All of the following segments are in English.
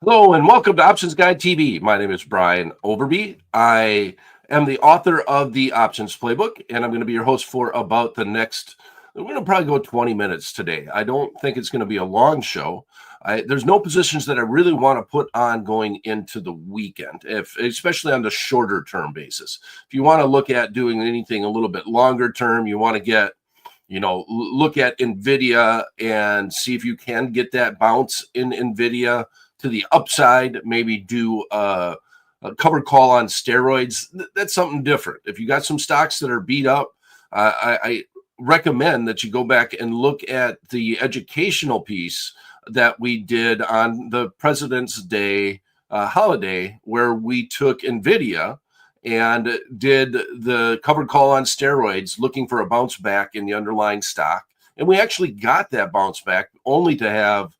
Hello and welcome to Options Guide TV. My name is Brian Overby. I am the author of the Options Playbook, and I'm going to be your host for about the next, we're going to probably go 20 minutes today. I don't think it's going to be a long show. There's no positions that I really want to put on going into the weekend, especially on the shorter term basis. If you want to look at doing anything a little bit longer term, you want to get look at NVIDIA and see if you can get that bounce in NVIDIA to the upside, maybe do a covered call on steroids. That's something different. If you got some stocks that are beat up, I recommend that you go back and look at the educational piece that we did on the President's Day holiday, where we took NVIDIA and did the covered call on steroids, looking for a bounce back in the underlying stock. And we actually got that bounce back, only to have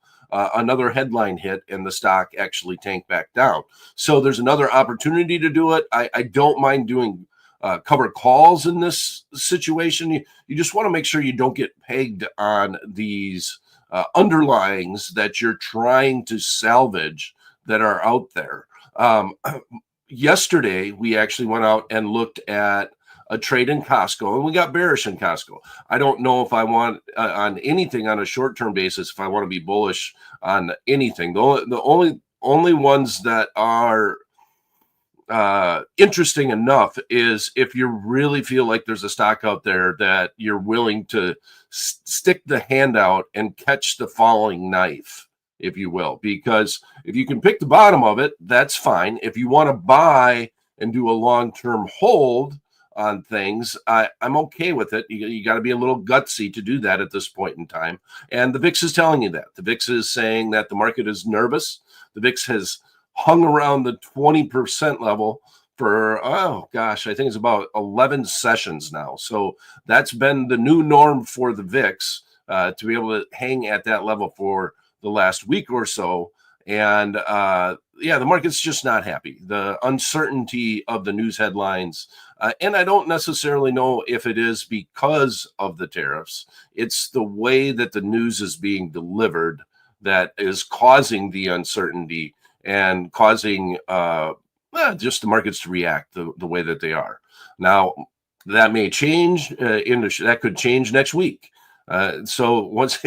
another headline hit and the stock actually tanked back down. So there's another opportunity to do it. I don't mind doing covered calls in this situation. You just want to make sure you don't get pegged on these underlyings that you're trying to salvage that are out there. Yesterday, we actually went out and looked at a trade in Costco, and we got bearish in Costco. I don't know if I want on anything on a short-term basis, if I want to be bullish on anything. The only ones that are interesting enough is if you really feel like there's a stock out there that you're willing to stick the hand out and catch the falling knife, if you will, because if you can pick the bottom of it, that's fine. If you want to buy and do a long-term hold on things, I'm okay with it. You got to be a little gutsy to do that at this point in time. And the VIX is telling you that. The VIX is saying that the market is nervous. The VIX has hung around the 20% level for, oh gosh, I think it's about 11 sessions now. So that's been the new norm for the VIX, to be able to hang at that level for the last week or so. And the market's just not happy. The uncertainty of the news headlines, and I don't necessarily know if it is because of the tariffs. It's the way that the news is being delivered that is causing the uncertainty and causing just the markets to react the way that they are. Now, that may change. That could change next week. So once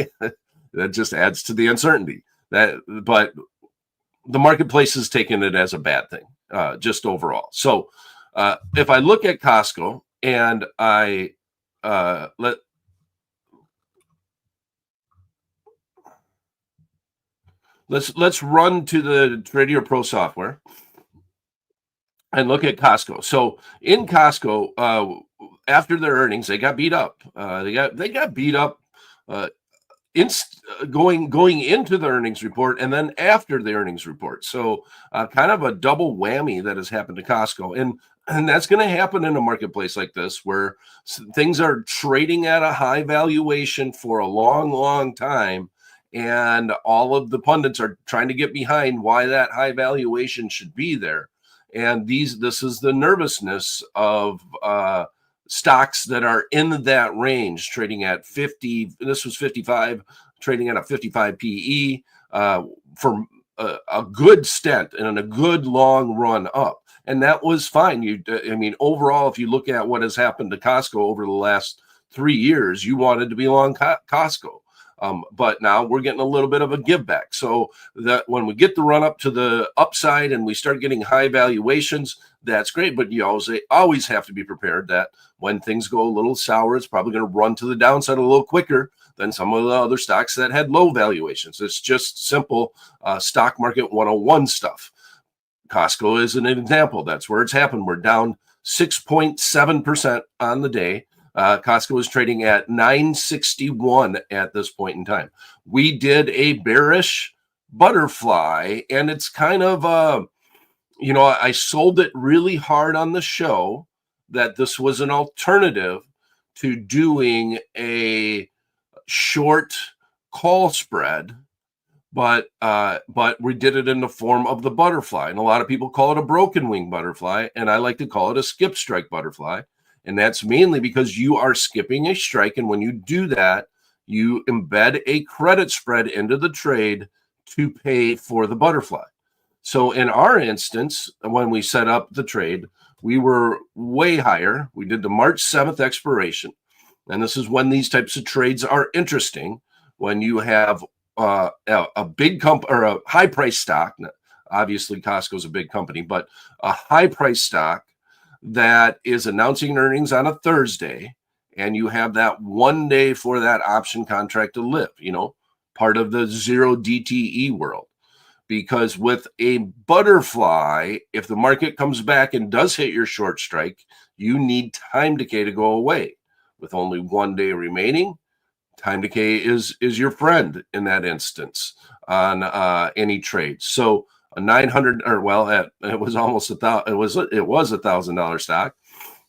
that just adds to the uncertainty. But the marketplace is taking it as a bad thing, just overall. So if I look at Costco and I let's run to the Tradier Pro software and look at Costco. So in Costco, after their earnings, they got beat up. They got beat up. Going into the earnings report and then after the earnings report. So kind of a double whammy that has happened to Costco. And that's going to happen in a marketplace like this, where things are trading at a high valuation for a long, long time. And all of the pundits are trying to get behind why that high valuation should be there. And this is the nervousness of stocks that are in that range, trading at 50. This was 55, trading at a 55 PE for a good stint and a good long run up. And that was fine. Overall, if you look at what has happened to Costco over the last 3 years, you wanted to be long Costco. But now we're getting a little bit of a give back. So that when we get the run up to the upside and we start getting high valuations, that's great. But you always have to be prepared that when things go a little sour, it's probably going to run to the downside a little quicker than some of the other stocks that had low valuations. It's just simple stock market 101 stuff. Costco is an example. That's where it's happened. We're down 6.7% on the day. Costco is trading at 961 at this point in time. We did a bearish butterfly, and it's kind of, I sold it really hard on the show that this was an alternative to doing a short call spread, but we did it in the form of the butterfly. And a lot of people call it a broken wing butterfly, and I like to call it a skip strike butterfly. And that's mainly because you are skipping a strike. And when you do that, you embed a credit spread into the trade to pay for the butterfly. So in our instance, when we set up the trade, we were way higher. We did the March 7th expiration. And this is when these types of trades are interesting, when you have a big company or a high price stock. Obviously, Costco's a big company, but a high price stock that is announcing earnings on a Thursday, and you have that 1 day for that option contract to live, part of the zero DTE world. Because with a butterfly, if the market comes back and does hit your short strike, you need time decay to go away. With only 1 day remaining, time decay is your friend in that instance on any trade. So a 900, or it was almost it was $1,000 stock.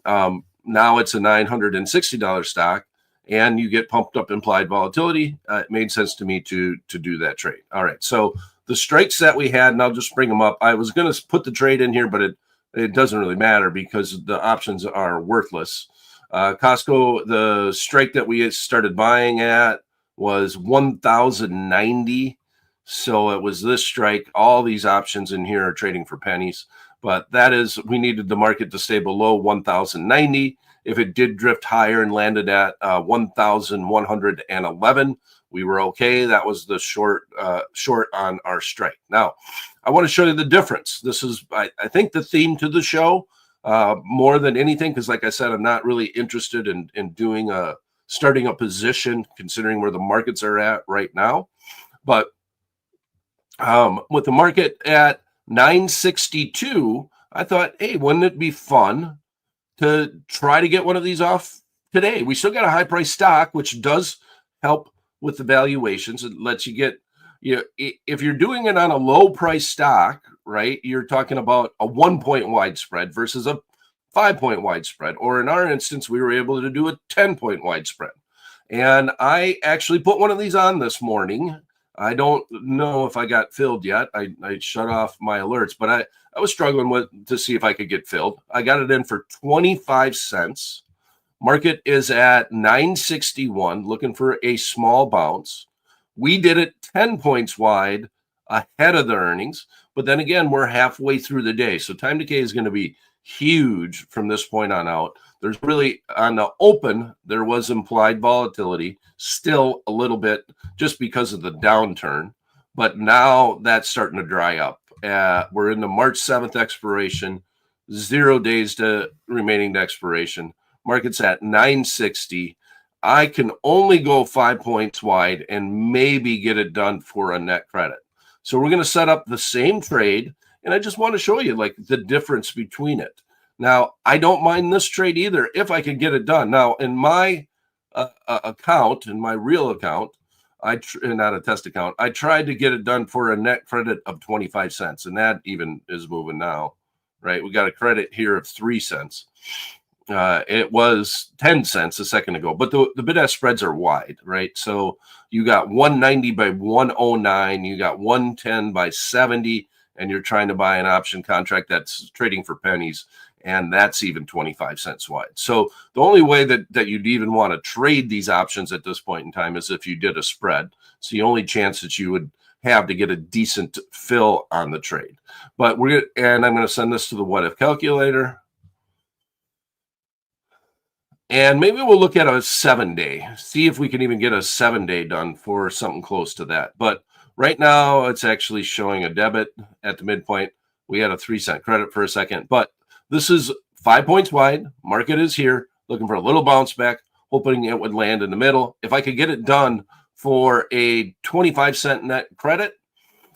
Now it's a $960 stock, and you get pumped up implied volatility. It made sense to me to do that trade. All right, so the strikes that we had, and I'll just bring them up. I was going to put the trade in here, but it doesn't really matter because the options are worthless. Costco, the strike that we started buying at was 1,090. So it was this strike. All these options in here are trading for pennies, but we needed the market to stay below 1,090. If it did drift higher and landed at 1,111, we were okay. That was the short on our strike. Now, I want to show you the difference. This is, I think, the theme to the show more than anything, because like I said, I'm not really interested in starting a position considering where the markets are at right now. But with the market at 962, I thought, hey, wouldn't it be fun to try to get one of these off today? We still got a high price stock, which does help with the valuations. It lets you get, if you're doing it on a low price stock, right, you're talking about a 1-point wide spread versus a 5-point wide spread. Or in our instance, we were able to do a 10-point wide spread. And I actually put one of these on this morning. I don't know if I got filled yet. I shut off my alerts, but I was struggling to see if I could get filled. I got it in for 25 cents. Market is at 961, looking for a small bounce. We did it 10 points wide ahead of the earnings, but then again, we're halfway through the day. So time decay is going to be huge from this point on out. There's really, on the open, there was implied volatility, still a little bit just because of the downturn, but now that's starting to dry up. We're in the March 7th expiration, 0 days remaining to expiration. Market's at 960. I can only go 5 points wide and maybe get it done for a net credit. So we're going to set up the same trade, and I just want to show you like the difference between it. Now, I don't mind this trade either if I can get it done. Now, in my account, in my real account, not a test account, I tried to get it done for a net credit of 25 cents, and that even is moving now, right? We got a credit here of 3 cents. It was 10 cents a second ago, but the bid-ask spreads are wide, right? So you got 190 by 109, you got 110 by 70, and you're trying to buy an option contract that's trading for pennies, and that's even 25 cents wide. So the only way that you'd even want to trade these options at this point in time is if you did a spread. It's the only chance that you would have to get a decent fill on the trade. But I'm going to send this to the what if calculator. And maybe we'll look at a 7-day, see if we can even get a 7-day done for something close to that. But right now, it's actually showing a debit at the midpoint. We had a 3-cent credit for a second, but this is 5 points wide. Market is here, looking for a little bounce back, hoping it would land in the middle. If I could get it done for a 25-cent net credit,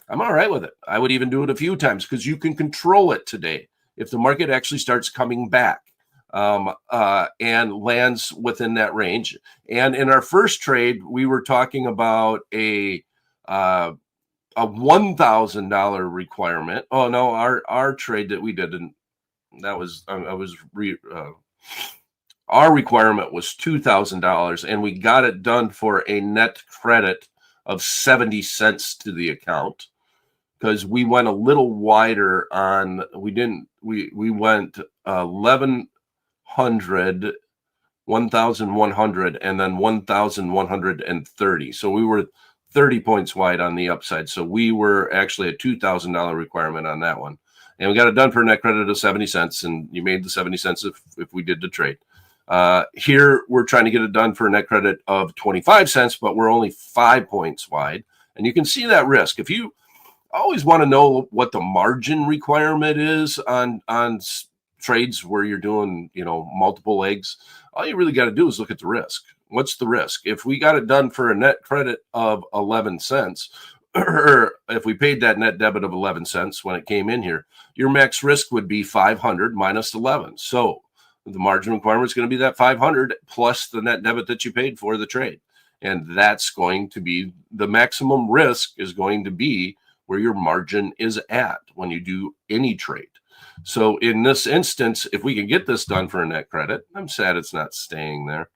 I'm all right with it. I would even do it a few times because you can control it today if the market actually starts coming back and lands within that range. And in our first trade, we were talking about a $1,000 requirement. Oh no, our trade that we did, and that was our requirement was $2,000, and we got it done for a net credit of 70 cents to the account because we went a little wider on. We went 1,100, 1,100, and then 1,130. So we were 30 points wide on the upside. So we were actually a $2,000 requirement on that one. And we got it done for a net credit of 70 cents. And you made the 70 cents if we did the trade. Here, we're trying to get it done for a net credit of 25 cents, but we're only 5 points wide. And you can see that risk. If you always want to know what the margin requirement is on trades where you're doing, multiple legs, all you really got to do is look at the risk. What's the risk? If we got it done for a net credit of 11 cents, or if we paid that net debit of 11 cents when it came in here, your max risk would be 500 minus 11. So the margin requirement is going to be that 500 plus the net debit that you paid for the trade. And that's going to be the maximum risk is going to be where your margin is at when you do any trade. So in this instance, if we can get this done for a net credit, I'm sad it's not staying there.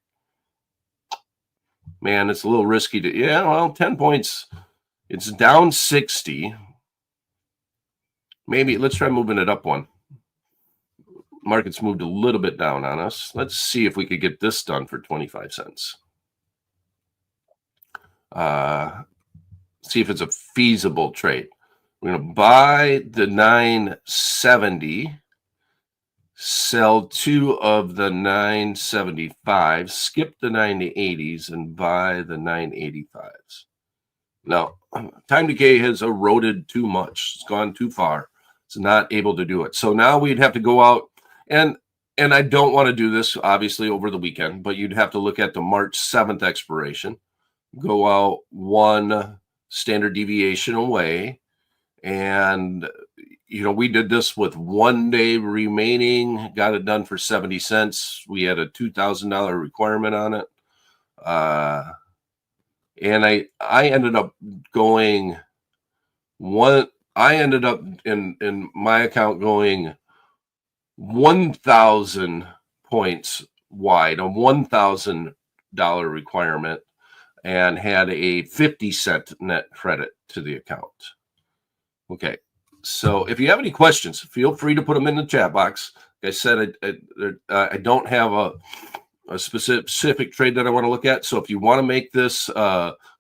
Man, it's a little risky to, 10 points. It's down 60. Maybe let's try moving it up one. Market's moved a little bit down on us. Let's see if we could get this done for 25 cents. See if it's a feasible trade. We're going to buy the 970, sell 2 of the 975, skip the 980s, and buy the 985s. Now, time decay has eroded too much. It's gone too far. It's not able to do it. So now we'd have to go out, and I don't want to do this, obviously, over the weekend, but you'd have to look at the March 7th expiration, go out 1 standard deviation away, and we did this with 1 day remaining, got it done for 70 cents. We had a $2,000 requirement on it. And I ended up going in my account going 1,000 points wide, a $1,000 requirement, and had a 50-cent net credit to the account. Okay, so if you have any questions, feel free to put them in the chat box. Like I said, I don't have a specific trade that I want to look at. So if you want to make this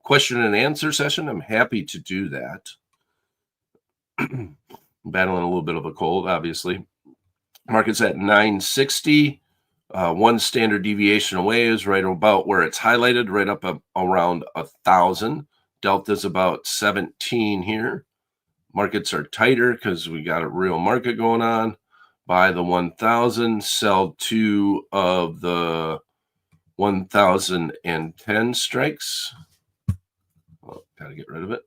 question and answer session, I'm happy to do that. Battling a little bit of a cold, obviously. Market's at 960. 1 standard deviation away is right about where it's highlighted, right up around 1,000. Delta's about 17 here. Markets are tighter because we got a real market going on. Buy the 1,000, sell 2 of the 1,010 strikes. Oh, got to get rid of it.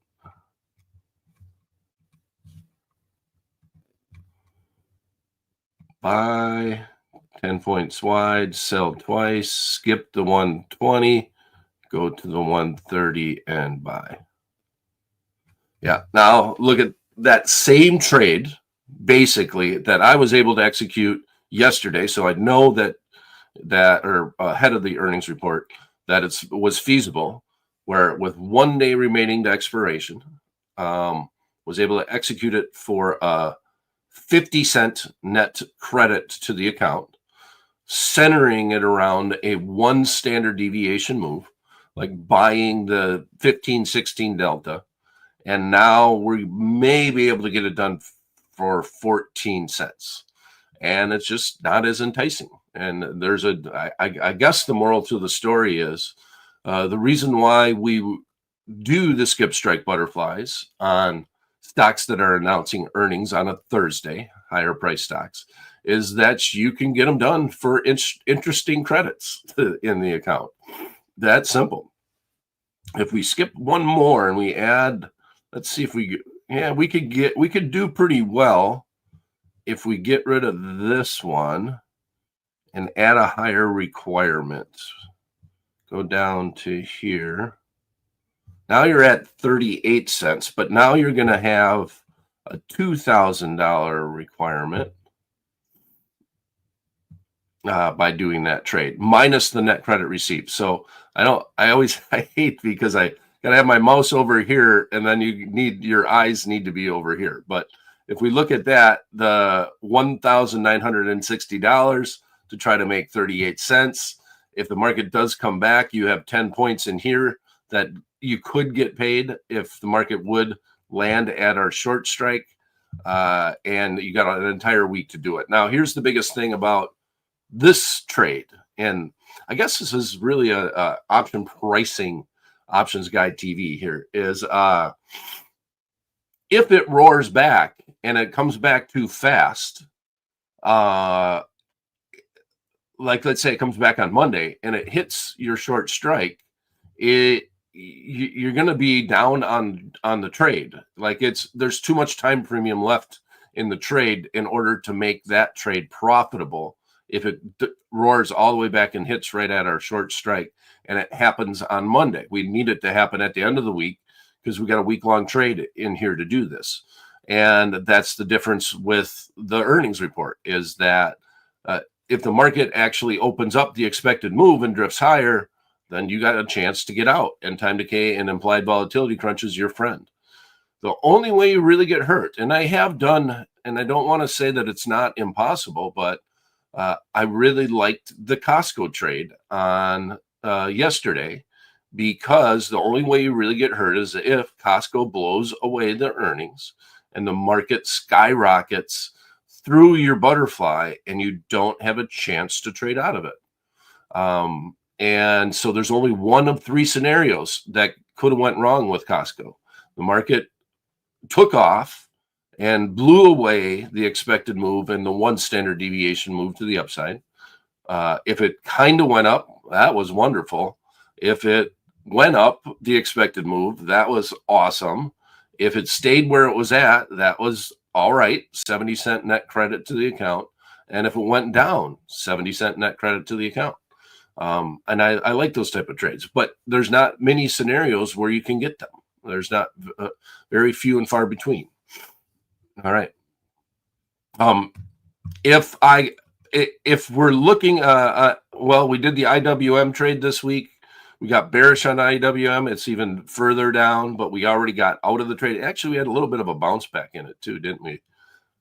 Buy 10 points wide, sell twice, skip the 120, go to the 130 and buy. Yeah, now look at that same trade, basically, that I was able to execute yesterday. So I know that or ahead of the earnings report, that it was feasible, where with 1 day remaining to expiration, was able to execute it for a 50-cent net credit to the account, centering it around a 1 standard deviation move, like buying the 15-16 delta. And now we may be able to get it done for 14 cents. And it's just not as enticing. And there's I guess the moral to the story is the reason why we do the skip strike butterflies on stocks that are announcing earnings on a Thursday, higher price stocks, is that you can get them done for interesting credits in the account. That's simple. If we skip one more and we add, let's see if we could do pretty well if we get rid of this one and add a higher requirement. Go down to here. Now you're at 38 cents, but now you're going to have a $2,000 requirement by doing that trade, minus the net credit received. So I hate because I got to have my mouse over here, and then your eyes need to be over here. But if we look at that, the $1,960 to try to make 38 cents. If the market does come back, you have 10 points in here that you could get paid if the market would land at our short strike. And you got an entire week to do it. Now, here's the biggest thing about this trade. And I guess this is really a option pricing options guide TV here is if it roars back and it comes back too fast, like let's say it comes back on Monday and it hits your short strike, you're going to be down on the trade. Like there's too much time premium left in the trade in order to make that trade profitable. If it roars all the way back and hits right at our short strike, and it happens on Monday, we need it to happen at the end of the week because we got a week-long trade in here to do this. And that's the difference with the earnings report, is that if the market actually opens up the expected move and drifts higher, then you got a chance to get out, and time decay and implied volatility crunch is your friend. The only way you really get hurt, and I have done, and I don't want to say that it's not impossible, but I really liked the Costco trade on yesterday, because the only way you really get hurt is if Costco blows away the earnings and the market skyrockets through your butterfly and you don't have a chance to trade out of it. And so there's only one of three scenarios that could have went wrong with Costco. The market took off and blew away the expected move and the one standard deviation move to the upside. If it kind of went up, that was wonderful. If it went up the expected move, that was awesome. If it stayed where it was at, that was all right, 70-cent net credit to the account. And if it went down, 70-cent net credit to the account. And I like those type of trades, but there's not many scenarios where you can get them. There's not very few and far between. All right. If we're looking, well, we did the IWM trade this week. We got bearish on IWM. It's even further down, but we already got out of the trade. Actually, we had a little bit of a bounce back in it too, didn't we?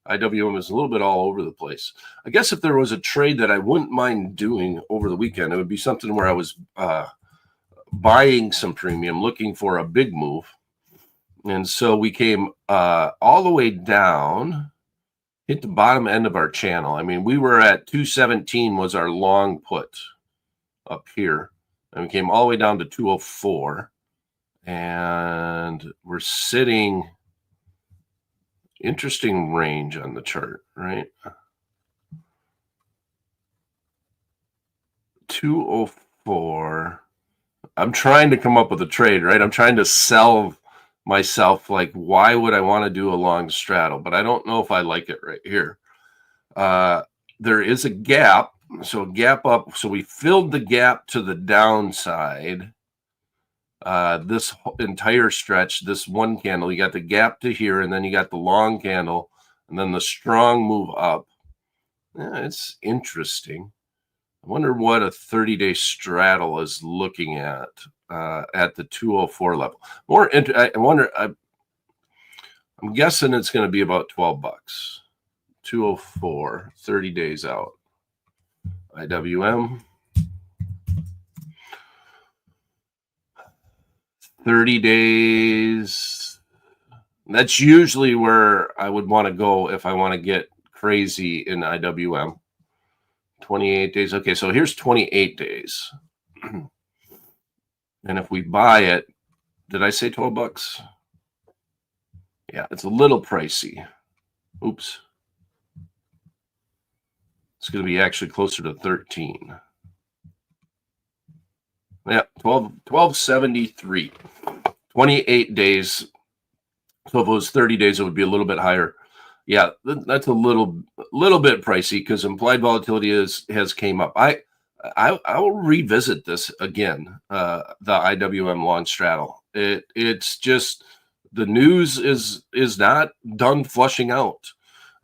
IWM is a little bit all over the place. I guess if there was a trade that I wouldn't mind doing over the weekend, it would be something where I was buying some premium, looking for a big move. And so we came all the way down, hit the bottom end of our channel. I mean, we were at 217 was our long put up here. And we came all the way down to 204. And we're sitting, interesting range on the chart, right? 204. I'm trying to come up with a trade, right? I'm trying to sell myself, like, why would I want to do a long straddle? But I don't know if I like it right here. There is a gap. So gap up. So we filled the gap to the downside. This entire stretch, this one candle, you got the gap to here, and then you got the long candle, and then the strong move up. Yeah, it's interesting. I wonder what a 30-day straddle is looking at the 204 level. I wonder. I'm guessing it's going to be about $12. 204, 30 days out. IWM. 30 days. That's usually where I would want to go if I want to get crazy in IWM. 28 days. Okay, so here's 28 days. And if we buy it, did I say $12? Yeah, it's a little pricey. Oops. It's going to be actually closer to 13. Yeah, 1273. 28 days. So if it was 30 days, it would be a little bit higher. Yeah, that's a little bit pricey because implied volatility has came up. I will revisit this again. The IWM long straddle. It's just the news is not done flushing out,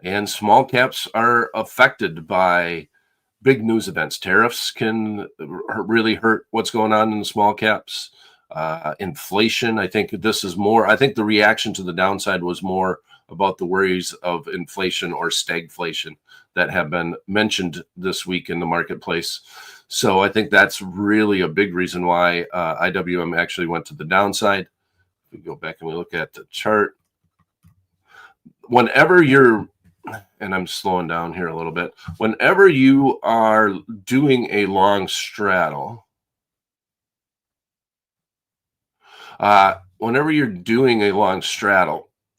and small caps are affected by big news events. Tariffs can really hurt what's going on in the small caps. Inflation. I think this is more. I think the reaction to the downside was more about the worries of inflation or stagflation that have been mentioned this week in the marketplace. So I think that's really a big reason why IWM actually went to the downside. We go back and we look at the chart. Whenever you're, and I'm slowing down here a little bit, whenever you are doing a long straddle,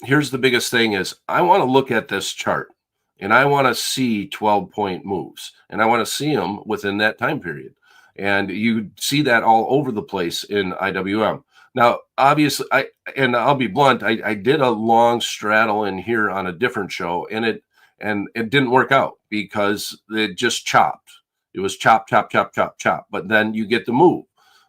here's the biggest thing is I want to look at this chart and I want to see 12-point moves, and I want to see them within that time period. And you see that all over the place in IWM. Now, obviously, I'll be blunt, I did a long straddle in here on a different show, and it didn't work out because it just chopped. It was chop, chop, chop, chop, chop. But then you get the move.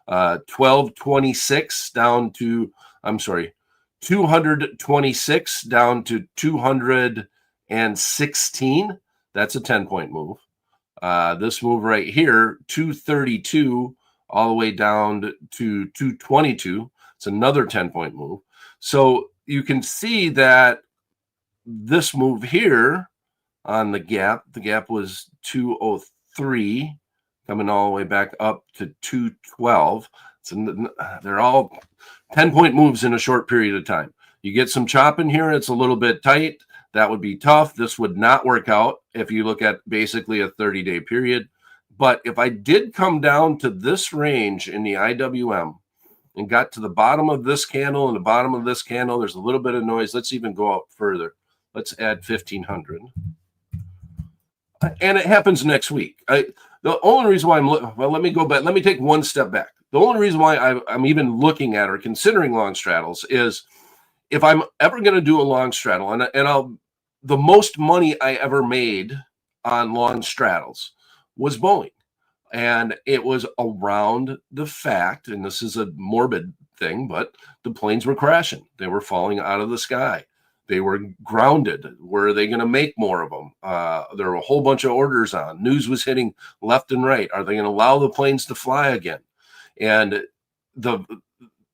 1226 down to, 226 down to 216. That's a 10-point move. This move right here, 232 all the way down to 222. It's another 10-point move. So you can see that this move here on the gap was 203, coming all the way back up to 212. So they're all 10-point moves in a short period of time. You get some chop in here, it's a little bit tight. That would be tough. This would not work out if you look at basically a 30-day period. But if I did come down to this range in the IWM and got to the bottom of this candle and the bottom of this candle, there's a little bit of noise. Let's even go up further. Let's add 1500. And it happens next week. The only reason why let me go back. Let me take one step back. The only reason why I'm even looking at or considering long straddles is if I'm ever going to do a long straddle, and the most money I ever made on long straddles was Boeing. And it was around the fact, and this is a morbid thing, but the planes were crashing. They were falling out of the sky. They were grounded. Were they going to make more of them? There were a whole bunch of orders on. News was hitting left and right. Are they going to allow the planes to fly again? And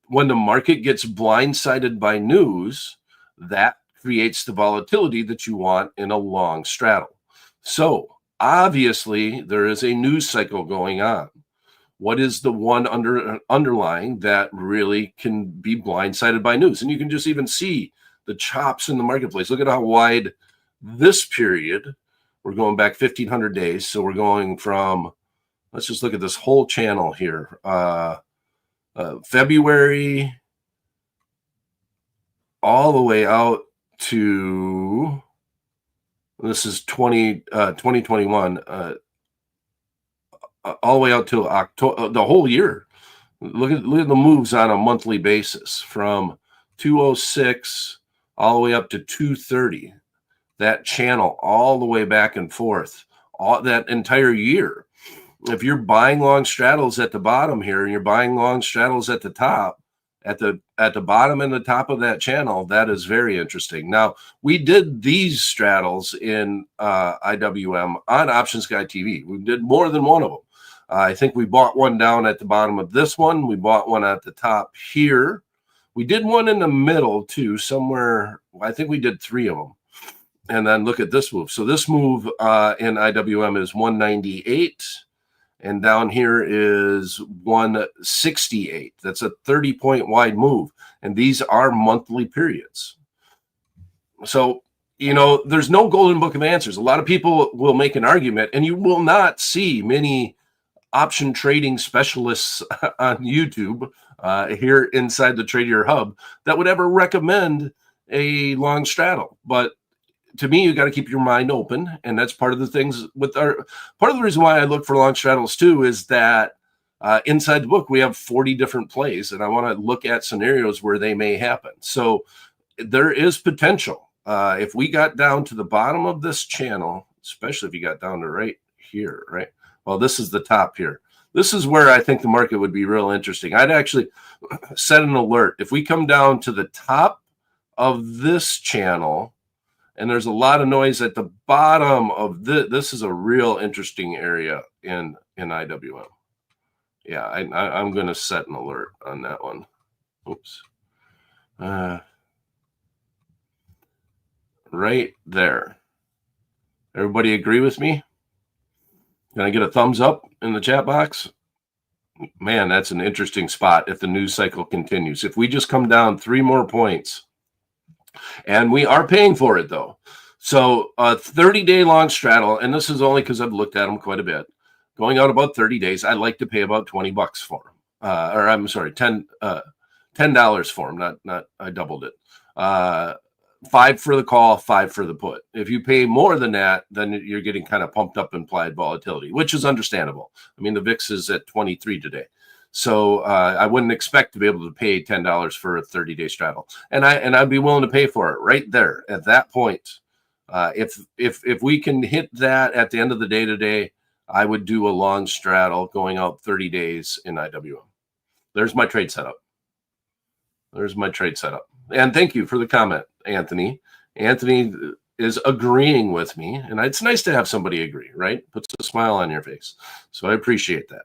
when the market gets blindsided by news, that creates the volatility that you want in a long straddle. So obviously, there is a news cycle going on. What is the one underlying that really can be blindsided by news? And you can just even see the chops in the marketplace. Look at how wide this period, we're going back 1,500 days. So we're going from, let's just look at this whole channel here. February all the way out to, this is 2021, all the way out to October, the whole year. Look at the moves on a monthly basis from 206 all the way up to 230. That channel all the way back and forth, all that entire year. If you're buying long straddles at the bottom here and you're buying long straddles at the top, at the bottom and the top of that channel, that is very interesting. Now, we did these straddles in IWM on Options Guy TV. We did more than one of them. I think we bought one down at the bottom of this one. We bought one at the top here. We did one in the middle too, somewhere. I think we did 3 of them. And then look at this move. So this move in IWM is 198. And down here is 168. That's a 30-point wide move. And these are monthly periods. So, there's no golden book of answers. A lot of people will make an argument, and you will not see many option trading specialists on YouTube here inside the Tradier Hub that would ever recommend a long straddle. But to me, you got to keep your mind open. And that's part of the things part of the reason why I look for long straddles too, is that inside the book, we have 40 different plays, and I want to look at scenarios where they may happen. So there is potential. If we got down to the bottom of this channel, especially if you got down to right here, right? Well, this is the top here. This is where I think the market would be real interesting. I'd actually set an alert. If we come down to the top of this channel, and there's a lot of noise at the bottom of this is a real interesting area in IWM. Yeah, I'm going to set an alert on that one. Oops. right there. Everybody agree with me? Can I get a thumbs up in the chat box? Man, that's an interesting spot if the news cycle continues. If we just come down 3 more points, and we are paying for it though. So a 30-day long straddle, and this is only because I've looked at them quite a bit. Going out about 30 days, I like to pay about $20 for them. Or I'm sorry, $10 for them. Not I doubled it. 5 for the call, 5 for the put. If you pay more than that, then you're getting kind of pumped up implied volatility, which is understandable. I mean, the VIX is at 23 today. So I wouldn't expect to be able to pay $10 for a 30-day straddle, and I'd be willing to pay for it right there at that point. If we can hit that at the end of the day today, I would do a long straddle going out 30 days in IWM. There's my trade setup. And thank you for the comment, Anthony. Anthony is agreeing with me, and it's nice to have somebody agree, right? Puts a smile on your face. So I appreciate that.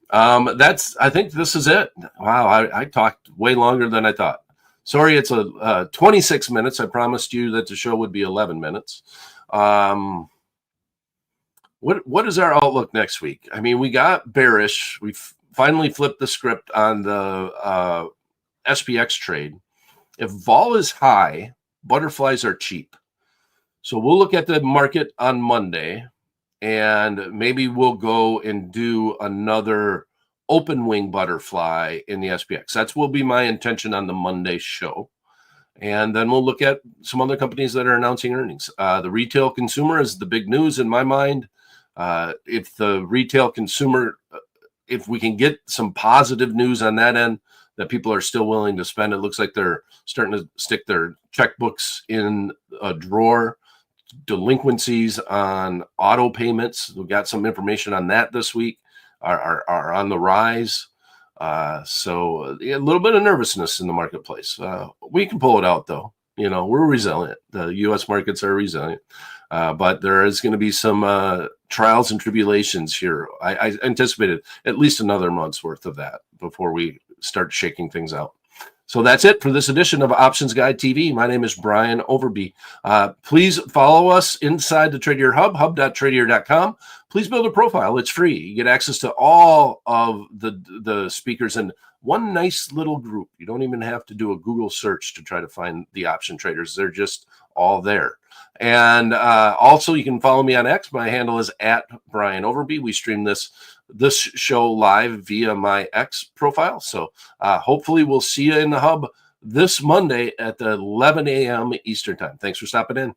I think this is it. Wow, I talked way longer than I thought. Sorry, it's 26 minutes. I promised you that the show would be 11 minutes. What is our outlook next week? I mean, we got bearish. We finally flipped the script on the SPX trade. If vol is high, butterflies are cheap. So we'll look at the market on Monday, and maybe we'll go and do another open wing butterfly in the SPX. That will be my intention on the Monday show. And then we'll look at some other companies that are announcing earnings. The retail consumer is the big news in my mind. If the retail consumer, if we can get some positive news on that end, that people are still willing to spend, it looks like they're starting to stick their checkbooks in a drawer. Delinquencies on auto payments, we got some information on that this week, are on the rise. So a little bit of nervousness in the marketplace. We can pull it out though. You know, we're resilient. The U.S. markets are resilient, but there is going to be some trials and tribulations here. I anticipated at least another month's worth of that before we start shaking things out. So that's it for this edition of Options Guide TV. My name is Brian Overby. Please follow us inside the Tradier Hub, hub.tradier.com. Please build a profile. It's free. You get access to all of the speakers in one nice little group. You don't even have to do a Google search to try to find the option traders. They're just all there. And also, you can follow me on X. My handle is @BrianOverby. We stream this show live via my X profile. So hopefully we'll see you in the hub this Monday at 11 a.m. Eastern time. Thanks for stopping in.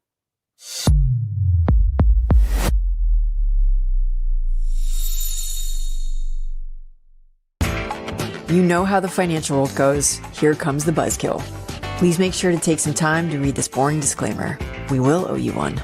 You know how the financial world goes. Here comes the buzzkill. Please make sure to take some time to read this boring disclaimer. We will owe you one.